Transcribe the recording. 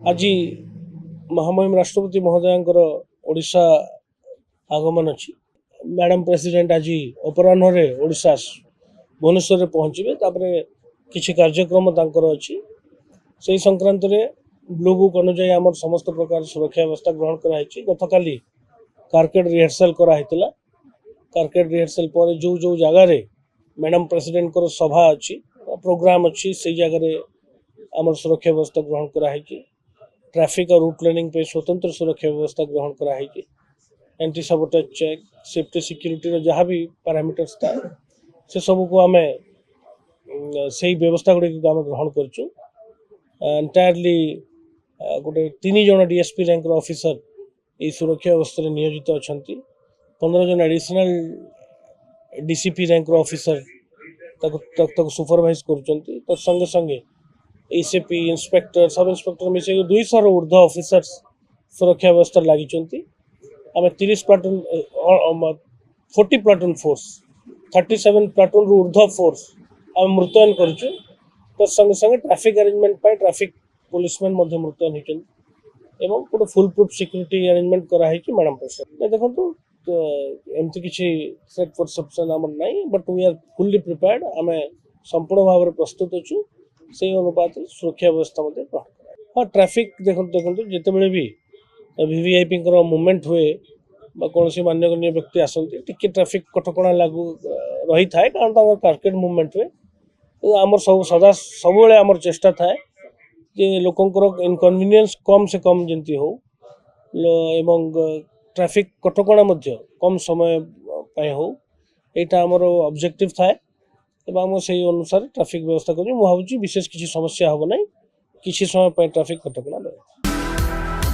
आज महामहिम राष्ट्रपति महोदय ओडिशा आगमन अच्छी मैडम प्रेसिडेंट आज अपराह ओडिशा भुवनेश्वर पहुँचे किसी कार्यक्रम अच्छी से संक्रांत ब्लू बुक अनुजाई आम समस्त प्रकार सुरक्षा व्यवस्था ग्रहण कराई। गतकाली कारकेड रिहर्सल कराइला। कारकेड रिहर्सल पर जो जो जगार मैडम प्रेसिडेंट को सभा अच्छी प्रोग्राम अच्छी से जगह आम सुरक्षा व्यवस्था ग्रहण कराई। ट्रैफिक और रूट प्लानिंग पे स्वतंत्र सुरक्षा व्यवस्था ग्रहण कराई। Anti sabotage check safety security जहाँ भी पैरामीटर्स था से सब को आम से व्यवस्था गुड़ी आम ग्रहण करूँ। एंटायरली गोटे 3 जन डीएसपी रैंक ऑफिसर ये सुरक्षा व्यवस्था नियोजित अच्छा। 15 जन एडिशनल डीसीपी रैंक ऑफिसर तक सुपरवाइज कर संगे संगे एसीपी इंस्पेक्टर सब इंस्पेक्टर मिसे 200 ऊर्ध ऑफिसर्स सुरक्षा व्यवस्था लगी। आम 30 प्लाटून 40 प्लाटून फोर्स 37 प्लाटून ऊर्ध फोर्स आम मुतयन करूँ। तो संगे संगे ट्रैफिक अरेंजमेंट ट्रैफिक पुलिसमैन मुतयन होती गोटे फुल प्रूफ सिक्योरिटी अरेंजमेंट कराई मैडम प्रेसिडेंट देखो एमती किसी थ्रेट परसेप्शन आम ना but we are fully prepared. आम संपूर्ण भाव में प्रस्तुत अच्छु से अनुपात सुरक्षा व्यवस्था ग्रहण हाँ ट्रैफिक देखो जिते बड़े भी वीवीआईपी मूवमेंट हुए कौन सी मान्यगण्य व्यक्ति आसती टी ट्रैफिक कटका लागू रही थाए कारण कारकेड मूवमेंट हुए आमर सब सदा सब आमर चेष्टा थाए जे लोकंर इनकन्वीनियंस कम से कम जमी हो एवं ट्रैफिक कटका कम समय हो यहाँ आमर ऑब्जेक्टिव थाए। आम से अनुसार ट्रैफिक व्यवस्था करूँ। भावी विशेष किसी समस्या हम ना किसी समय ट्रैफिक कटका रहे।